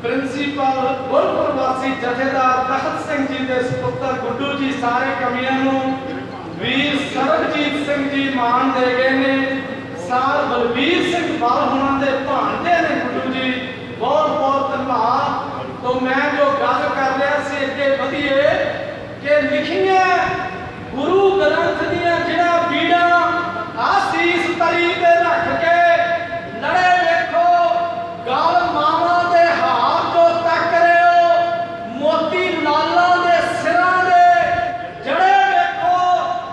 [SPEAKER 1] ਪ੍ਰਿੰਸੀਪਲ ਗੁਰਪ੍ਰਵਾਸੀ ਜਥੇਦਾਰ ਤਖਤ ਸਿੰਘ ਜੀ ਦੇ ਸੁਪੁੱਤਰ ਗੁੱਡੂ ਜੀ ਸਾਰੇ ਕਮੀਆਂ ਨੂੰ ਵੀਰ ਸਰਬਜੀਤ ਸਿੰਘ ਜੀ ਮਾਨ ਦੇ ਗਏ ਨੇ। ਸਾਰ ਬਲਬੀਰ ਸਿੰਘ ਬਾਲ ਹੁਣਾਂ ਦੇ ਭਾਂਜੇ ਨੇ ਗੁੱਡੂ ਜੀ, ਬਹੁਤ ਬਹੁਤ ਧੰਨਵਾਦ। ਤੋਂ ਮੈਂ ਜੋ ਗੱਲ ਕਰ ਰਿਹਾ ਸੀ ਅੱਗੇ ਵਧੀਏ ਕਿ ਲਿਖੀਆਂ ਗੁਰੂ ਗ੍ਰੰਥ ਦੀਆਂ ਜਿਹੜਾ ਬੀੜਾਂ ਆਸੀਸ ਤਰੀ ਤੇ ਰੱਖ ਕੇ ਲੜੇ ਵੇਖੋ, ਗਲ ਮਾਵਾਂ ਦੇ ਹਾਰ ਤੋਂ ਤੱਕ ਰਿਓ, ਮੋਤੀ ਲਾਲਾਂ ਦੇ ਸਿਰਾਂ ਦੇ ਜੜੇ ਵੇਖੋ,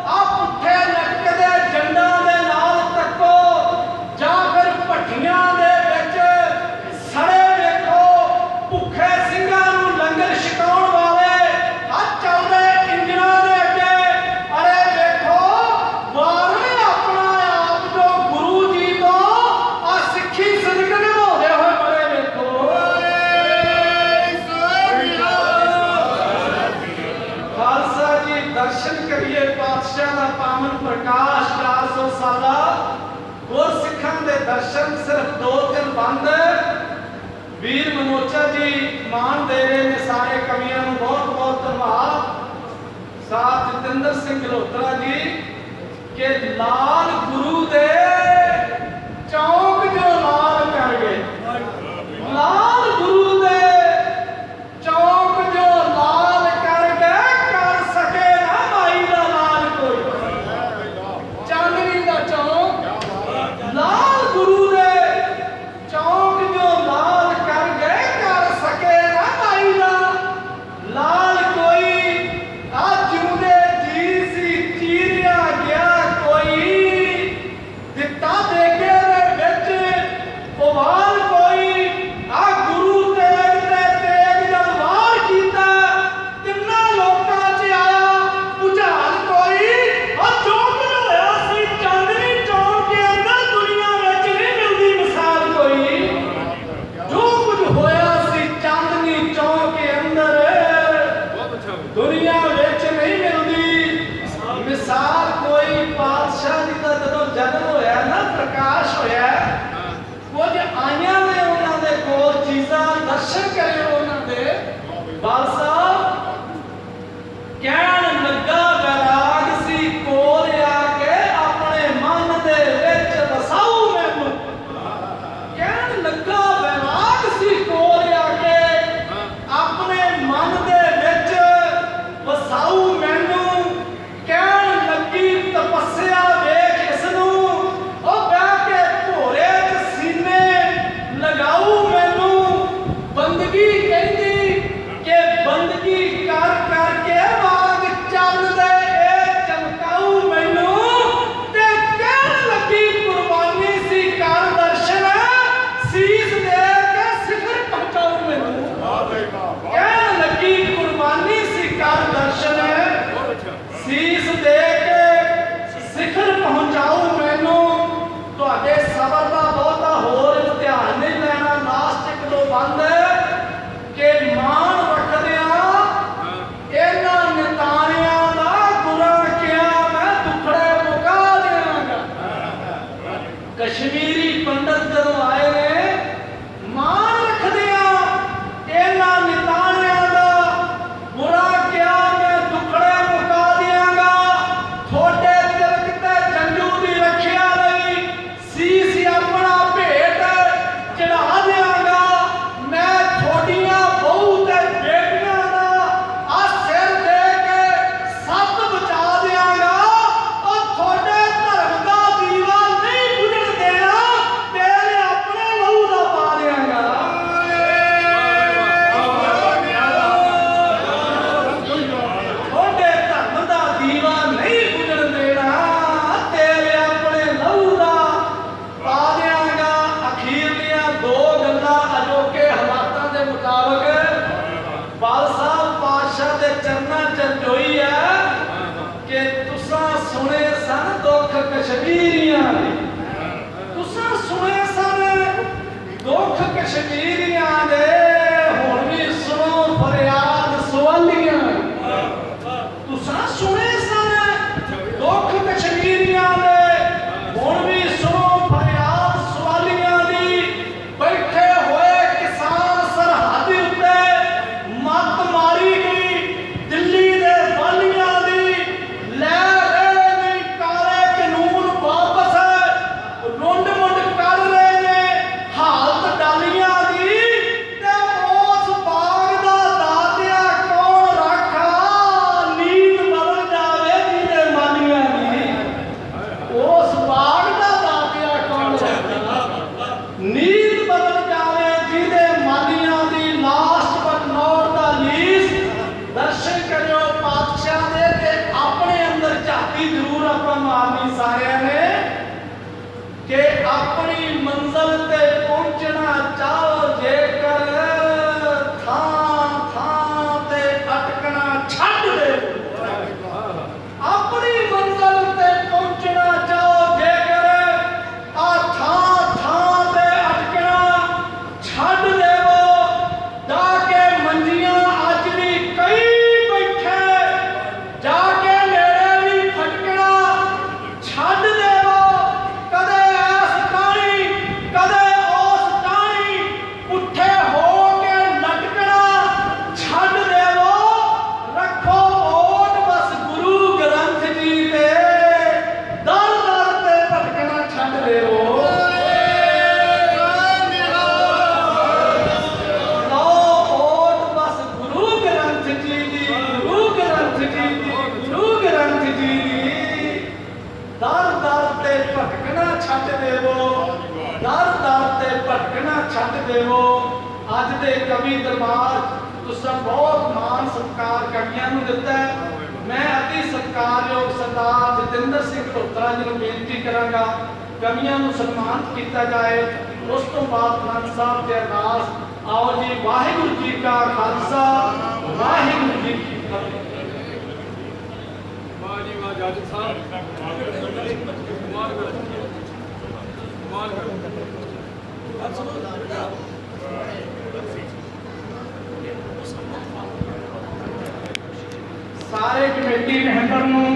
[SPEAKER 1] ਆ ਪੁੱਠੇ ਲਟਕਦੇ ਜੰਡਾਂ ਦੇ ਨਾਲ ਤੱਕੋ, ਜਾਂ ਫਿਰ ਭੱਠੀਆਂ ਦੇ ਵਿੱਚ ਸੜੇ ਵੇਖੋ, ਭੁੱਖੇ ਸਿੰਘਾਂ ਨੂੰ ਲੰਗਰ ਛਕਾਉਣ ਵਾਲੇ ਆ ਚੱਲਦੇ ਇੰਜਣਾਂ ਦੇ ਅੱਗੇ ਅਰੇ ਵੇਖੋ, ਵਾਰੇ ਆਪਣਾ ਆਪ ਜੋ ਗੁਰੂ ਜੀ ਤੋਂ ਆ ਸਿੱਖੀ ਸਦਕ ਨਿਭਾਉਂਦੇ ਹੋਏ ਬੜੇ ਵੇਖੋ। ਖਾਲਸਾ ਜੀ ਦਰਸ਼ਨ ਕਰੀਏ ਪਾਤਸ਼ਾਹ ਦਾ ਪਾਵਨ ਪ੍ਰਕਾਸ਼ 400 ਸਾਲਾ ਗੁਰਸਿੱਖਾਂ ਦੇ ਦਰਸ਼ਨ ਸਿਰਫ 2-3 ਬੰਦ। ਵੀਰ ਮਨੋਚਾ ਜੀ ਮਾਨ ਦੇ ਰਹੇ ਨੇ ਸਾਰੇ ਕਵੀਆਂ ਨੂੰ ਬਹੁਤ ਬਹੁਤ ਧੰਨਵਾਦ। ਸਾਥ ਜਤਿੰਦਰ ਸਿੰਘ ਗਲੋਤਰਾ ਜੀ ਕਿ ਲਾਲ ਗੁਰੂ ਦੇ ਚੌਂਕ ਜੋ ਲਾਲ ਕਰ ਗਏ, ਲਾਲ ਗੁਰੂ ਦੇ ਚੌਂਕ ਜੋ ਲਾਲ ਕਰ ਗਏ, ਕਰ ਸਕੇ ਨਾ ਮਾਈ ਦਾ ਲਾਲ ਕੋਈ। ਚਾਂਦਨੀ ਦਾ ਚੌਂਕ ਲਾਲ ਗੁਰੂ ਦੇ ਚੌਂਕ ਜੋ ਲਾਲ ਕਰ ਗਏ, ਕਰ ਸਕੇ ਨਾ ਮਾਈ ਦਾ ਲਾਲ ਕੋਈ। ਆ ਜਿਉਂਦੇ ਜੀ ਸੀ ਚੀਰਿਆ ਗਿਆ ਕੋਈ, ਦਿੱਤਾ ਦੇਗੇ ਦੇ ਵਿੱਚ ਉਵਾਲ ਕੋਈ। ਆ ਗੁਰੂ ਤੇਗ ਤੇ ਤੇਗ ਜਦ ਵਾਰ ਕੀਤਾ, ਤਿੰਨਾਂ ਲੋਕਾਂ 'ਚ ਆਇਆ ਭੁਚਾਲ ਕੋਈ। ਆ ਜੋ ਕੁਝ ਹੋਇਆ ਸੀ ਚਾਂਦਨੀ ਚੌਂਕ ਦੇ ਅੰਦਰ, ਦੁਨੀਆ ਵਿੱਚ ਨਹੀਂ ਮਿਲਦੀ ਮਿਸਾਲ ਕੋਈ। ਜੋ ਕੁਝ ਹੋਇਆ ਸੀ ਚਾਂਦਨੀ ਚੌਂਕ ਦੇ ਅੰਦਰ, ਦੁਨੀਆ ਵਿੱਚ ਨਹੀਂ ਮਿਲਦੀ ਮਿਸਾਲ ਕੋਈ। ਪਾਤਸ਼ਾਹ ਜੀ ਦਾ ਜਦੋਂ ਜਨਮ ਹੋਇਆ ਨਾ, ਪ੍ਰਕਾਸ਼ ਹੋਇਆ, ਕੁਝ ਆਈਆਂ ਨੇ ਉਹਨਾਂ ਦੇ ਕੋਲ ਚੀਜ਼ਾਂ, ਦਰਸ਼ਨ ਕਰੇ ਉਹਨਾਂ ਦੇ। ਬਾਲ ਸਾਹਿਬ ਕਹਿਣ ਲੱਗਾ ਵੈਰਾਗ ਸੀ ਕੋਲ ਆ ਕੇ, ਆਪਣੇ ਮਨ ਦੇ ਵਿੱਚ ਵਸਾਊ ਮੈਨੂੰ। ਕਹਿਣ ਲੱਗਾ ਵੈਰਾਗ ਸੀ ਕੋਲ ਆ ਕੇ, ਆਪਣੇ ਮਨ ਦੇ ਵਿੱਚ ਵਸਾਊ ਮੈਨੂੰ। ਕਹਿਣ ਲੱਗੀ ਤਪੱਸਿਆ ਵੇਖ ਇਸ ਨੂੰ, ਉਹ ਬਹਿ ਕੇ ਭੋਰੇ 'ਚ ਸੀਨੇ ਲਗਾਊ ਮੈਨੂੰ। ਬੰਦਗੀ ਕਹਿੰਦੀ ਕਿ ਬੰਦਗੀ ਕਰ ਕਰਕੇ ਵਾਂਗ ਚੱਲਦੇ ਇਹ ਚਮਕਾਊ ਮੈਨੂੰ। ਤੇ ਕਹਿਣ ਲੱਗੀ ਕੁਰਬਾਨੀ ਸੀ ਕਰ ਦਰਸ਼ਨ, ਸੀਸ ਦੇ ਕੇ ਸਿਖਰ ਪਹੁੰਚਾਊ ਮੈਨੂੰ। ਕਹਿਣ ਲੱਗੀ ਕੁਰਬਾਨੀ ਸੀ ਕਰ ਦਰਸ਼ਨ, ਸੀਸ ਦੇ ਕੇ ਸਿਖਰ ਪਹੁੰਚਾਊ ਮੈਨੂੰ। ਤੁਹਾਡੇ ਸਬਰ ਦਾ ਬਹੁਤਾ ਹੋਰ ਧਿਆਨ ਨਹੀਂ ਲੈਣਾ, ਲਾਸਟ 1-2 ਬੰਦ ਕਿ ਮਾਣ ਰੱਖਦਿਆਂ ਇਹਨਾਂ ਨਿਤਾਣਿਆਂ ਦਾ ਗੁਰਾ ਕਿਹਾ, ਮੈਂ ਦੁਖੜੇ ਮੁਕਾ ਦਿਆਂਗਾ। ਕਸ਼ਮੀਰੀ ਪੰਡਤ ਜਦੋਂ ਆਏ ਨੇ, ਮਾਣ ਰੱਖਦਿਆਂ ਇਹਨਾਂ ਨਿਤਾਣਿਆਂ ਦਾ ਬੁਰਾ ਕਿਹਾ, ਮੈਂ ਦੁਖੜੇ ਮੁਕਾ ਦਿਆਂਗਾ। ਤੁਹਾਡੇ ਤਿਲਕ ਤੇ ਜੰਜੂ ਦੀ ਰੱਖਿਆ ਲਈ ਸੀਸ ਆਪਣਾ ਭੇਟ ਚੜਾ ਦਿਆਂਗਾ। ਮੈਂ ਤੁਹਾਡੀਆਂ ਬਹੂ ਤੇ ਬੇਟੀਆਂ ਦਾ ਆ ਸਿਰ ਦੇ ਕੇ ਸੱਤ ਬਚਾ ਦਿਆਂਗਾ। ਉਹ ਤੁਹਾਡੇ ਧਰਮ ਦਾ ਦੀਵਾ ਨਹੀਂ ਬੁਝਣ ਦੇਣਾ, ਤੇਰੇ ਆਪਣੇ ਲਹੂ ਦਾ ਪਾ ਦਿਆਂਗਾ। ਤੁਹਾਡੇ ਧਰਮ ਦਾ ਦੀਵਾ ਨਹੀਂ ਬੁਝਣ ਦੇਣਾ, ਤੇਰੇ ਆਪਣੇ ਲਹੂ ਦਾ ਪਾ ਦਿਆਂਗਾ। ਅਖੀਰਲੀਆਂ 2 ਗੱਲਾਂ ਅਜੋਕੇ ਹਾਲਾਤਾਂ ਦੇ ਮੁਤਾਬਕ ਬਾਲ ਸਾਹਿਬ ਪਾਤਸ਼ਾਹ ਦੇ ਚਰਨਾਂ 'ਚ ਜੋਈ ਹੈ ਕਿ ਤੁਸਾਂ ਸੁਣੇ ਸਨ ਦੁੱਖ ਕਸ਼ਮੀਰੀਆਂ ਦੇ, ਤੁਸਾਂ ਸੁਣੇ ਸਨ ਦੁੱਖ ਕਸ਼ਮੀਰੀਆਂ ਦੇ, ਹੁਣ ਵੀ ਸੁਣੋ ਫਰਿਆਦ ਸਵਾਲੀਆਂ। ਤੁਸਾਂ ਸੁਣੇ ਸਨ ਦੁੱਖ ਕਸ਼ਮੀਰੀਆਂ ਦੇ, ਹੁਣ ਵੀ ਸੁਣੋ ਫਰਿਆਦ ਸਵਾਲੀਆਂ ਦੀ। ਬੈਠੇ ਹੋਏ ਕਿਸਾਨ ਸਰਹੱਦ ਕਵੀ ਦਰਬਾਰ ਤੁਸੀਂ ਬਹੁਤ ਮਾਣ ਸਤਿਕਾਰ ਕਵੀਆਂ ਨੂੰ ਦਿੱਤਾ ਹੈ। ਮੈਂ ਅਤੀ ਸਤਿਕਾਰਯੋਗ ਸਰਦਾਰ ਜਤਿੰਦਰ ਸਿੰਘ ਢੋਤਰਾ ਜੀ ਨੂੰ ਬੇਨਤੀ ਕਰਾਂਗਾ ਕਵੀਆਂ ਨੂੰ ਸਨਮਾਨਿਤ ਕੀਤਾ ਜਾਏ। ਉਸ ਤੋਂ ਬਾਅਦ ਆਨੰਦ ਸਾਹਿਬ ਤੇ ਅਰਦਾਸ। ਆਓ ਜੀ, ਵਾਹਿਗੁਰੂ ਜੀ ਕਾ ਖਾਲਸਾ, ਵਾਹਿਗੁਰੂ ਜੀ ਕੀ ਫਤਿਹ।
[SPEAKER 3] ਵਾਹ ਜੀ ਵਾਹ ਜੱਜ ਸਾਹਿਬ, ਕਮਾਲ ਕਰ
[SPEAKER 1] ਸਾਰੇ ਕਮੇਟੀ ਮੈਂਬਰ ਨੂੰ